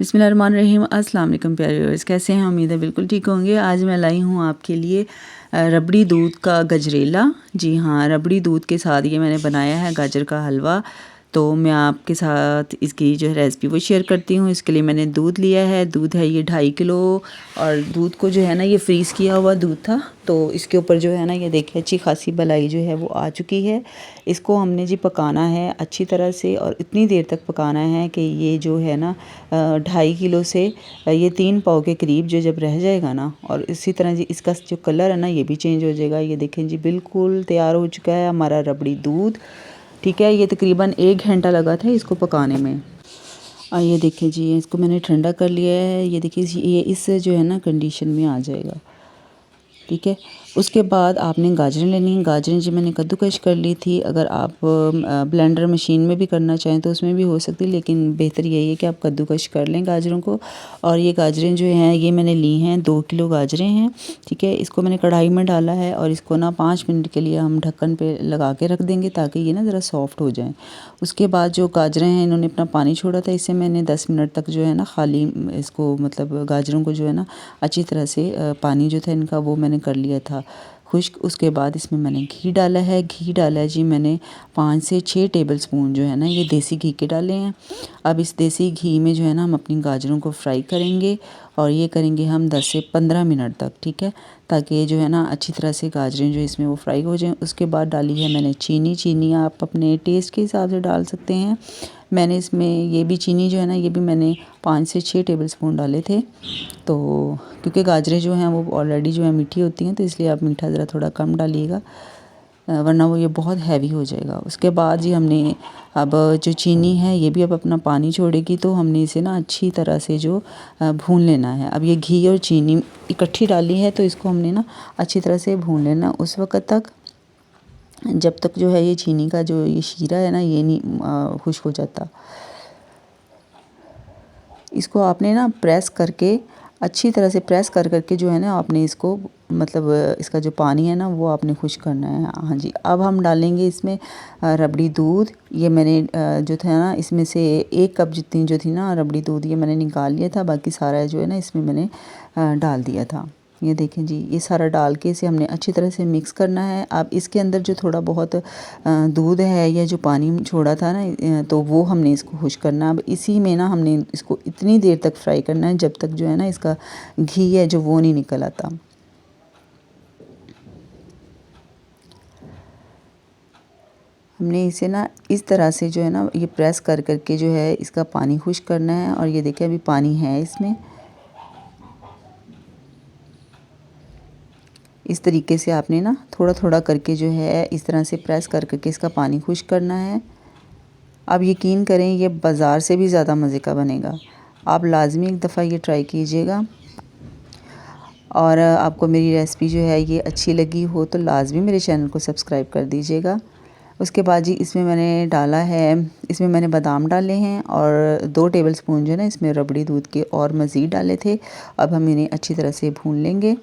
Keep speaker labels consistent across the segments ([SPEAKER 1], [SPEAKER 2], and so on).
[SPEAKER 1] बिस्मिल्लाहिर्रहमानिर्रहीम। अस्सलाम वालेकुम प्यारे व्यूअर्स, कैसे हैं? उम्मीद है बिल्कुल ठीक होंगे। आज मैं लाई हूँ आपके लिए रबड़ी दूध का गजरेला। जी हाँ, रबड़ी दूध के साथ ये मैंने बनाया है गाजर का हलवा। तो मैं आपके साथ इसकी जो है रेसिपी वो शेयर करती हूँ। इसके लिए मैंने दूध लिया है, दूध है ये 2.5 किलो। और दूध को जो है ना, ये फ्रीज़ किया हुआ दूध था, तो इसके ऊपर जो है ना, ये देखिए अच्छी खासी मलाई जो है वो आ चुकी है। इसको हमने जी पकाना है अच्छी तरह से, और इतनी देर तक पकाना है कि ये जो है ना 2.5 किलो से ये 3 पाव के करीब जो जब रह जाएगा ना, और इसी तरह जी इसका जो कलर है ना ये भी चेंज हो जाएगा। ये देखें जी, बिल्कुल तैयार हो चुका है हमारा रबड़ी दूध। ठीक है, ये तकरीबन 1 घंटा लगा था इसको पकाने में। और ये देखिए जी, इसको मैंने ठंडा कर लिया है। ये देखिए ये इससे जो है ना कंडीशन में आ जाएगा। ठीक है, उसके बाद आपने गाजरें लेनी है। गाजरें जी मैंने कद्दूकश कर ली थी। अगर आप ब्लेंडर मशीन में भी करना चाहें तो उसमें भी हो सकती है, लेकिन बेहतर यही है कि आप कद्दूकश कर लें गाजरों को। और ये गाजरें जो हैं ये मैंने ली हैं, 2 किलो गाजरें हैं। ठीक है, इसको मैंने कढ़ाई में डाला है और इसको ना 5 मिनट के लिए हम ढक्कन पे लगा के रख देंगे ताकि ये ना ज़रा सॉफ्ट हो जाएँ। उसके बाद जो गाजरें हैं इन्होंने अपना पानी छोड़ा था, इससे मैंने 10 मिनट तक जो है ना खाली इसको मतलब गाजरों को जो है ना अच्छी तरह से पानी जो था इनका वो मैंने कर लिया था खुश्क। उसके बाद इसमें मैंने घी डाला है। घी डाला है जी मैंने 5 से 6 टेबलस्पून जो है ना ये देसी घी के डाले हैं। अब इस देसी घी में जो है ना हम अपनी गाजरों को फ्राई करेंगे, और ये करेंगे हम 10 से 15 मिनट तक। ठीक है, ताकि ये जो है ना अच्छी तरह से गाजरें जो इसमें वो फ्राई हो जाएं। उसके बाद डाली है मैंने चीनी। चीनी आप अपने टेस्ट के हिसाब से डाल सकते हैं। मैंने इसमें ये भी चीनी जो है ना ये भी मैंने 5 से 6 टेबलस्पून डाले थे। तो क्योंकि गाजरें जो हैं वो ऑलरेडी जो है मीठी होती हैं, तो इसलिए आप मीठा ज़रा थोड़ा कम डालिएगा, वरना वो ये बहुत हैवी हो जाएगा। उसके बाद जी हमने अब जो चीनी है ये भी अब अपना पानी छोड़ेगी, तो हमने इसे ना अच्छी तरह से जो भून लेना है। अब ये घी और चीनी इकट्ठी डाली है, तो इसको हमने ना अच्छी तरह से भून लेना उस वक़्त तक जब तक जो है ये चीनी का जो ये शीरा है ना ये नहीं खुश्क हो जाता। इसको आपने ना प्रेस करके अच्छी तरह से प्रेस कर करके जो है ना आपने इसको मतलब इसका जो पानी है ना वो आपने खुश्क करना है। हाँ जी, अब हम डालेंगे इसमें रबड़ी दूध। ये मैंने जो था ना इसमें से 1 कप जितनी जो थी ना रबड़ी दूध ये मैंने निकाल लिया था, बाकी सारा जो है ना इसमें मैंने डाल दिया था। ये देखें जी, ये सारा डाल के इसे हमने अच्छी तरह से मिक्स करना है। अब इसके अंदर जो थोड़ा बहुत दूध है या जो पानी छोड़ा था ना तो वो हमने इसको खुश्क करना है। अब इसी में ना हमने इसको इतनी देर तक फ्राई करना है जब तक जो है ना इसका घी है जो वो नहीं निकल आता। हमने इसे ना इस तरह से जो है ना ये प्रेस कर करके जो है इसका पानी खुश्क करना है। और ये देखिए अभी पानी है इसमें। इस तरीके से आपने ना थोड़ा थोड़ा करके जो है इस तरह से प्रेस कर करके इसका पानी खुश्क करना है। अब यकीन करें ये बाज़ार से भी ज़्यादा मज़े का बनेगा। आप लाज़मी एक दफ़ा ये ट्राई कीजिएगा, और आपको मेरी रेसिपी जो है ये अच्छी लगी हो तो लाज़मी मेरे चैनल को सब्सक्राइब कर दीजिएगा। उसके बाद जी इसमें मैंने डाला है, इसमें मैंने बादाम डाले हैं, और 2 टेबलस्पून जो है ना इसमें रबड़ी दूध के और मज़ीद डाले थे। अब हम इन्हें अच्छी तरह से भून लेंगे।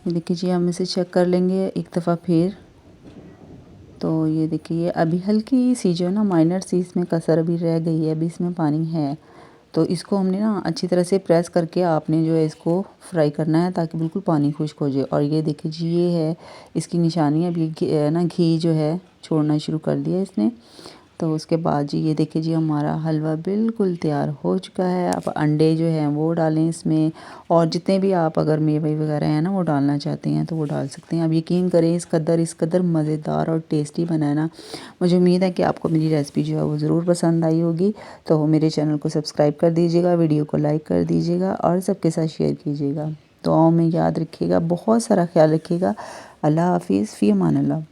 [SPEAKER 1] देखिए जी, हम इसे चेक कर लेंगे एक दफ़ा फिर। तो ये देखिए अभी हल्की सी जो है ना माइनर सी इसमें कसर अभी रह गई है, अभी इसमें पानी है। तो इसको हमने ना अच्छी तरह से प्रेस करके आपने जो है इसको फ्राई करना है ताकि बिल्कुल पानी खुश्क हो जाए। और ये देखिए जी, ये है इसकी निशानी। अब ये ना घी जो है छोड़ना शुरू कर दिया इसने। तो उसके बाद जी ये देखिए जी हमारा हलवा बिल्कुल तैयार हो चुका है। आप अंडे जो हैं वो डालें इसमें, और जितने भी आप अगर मेवे वगैरह हैं ना वो डालना चाहते हैं तो वो डाल सकते हैं। अब यकीन करें इस कदर मज़ेदार और टेस्टी बना है ना। मुझे उम्मीद है कि आपको मेरी रेसिपी जो है वो ज़रूर पसंद आई होगी। तो मेरे चैनल को सब्सक्राइब कर दीजिएगा, वीडियो को लाइक कर दीजिएगा और सबके साथ शेयर कीजिएगा। दुआओं में याद रखिएगा, बहुत सारा ख्याल रखिएगा। अल्लाह हाफिज़, फ़ी अमान अल्लाह।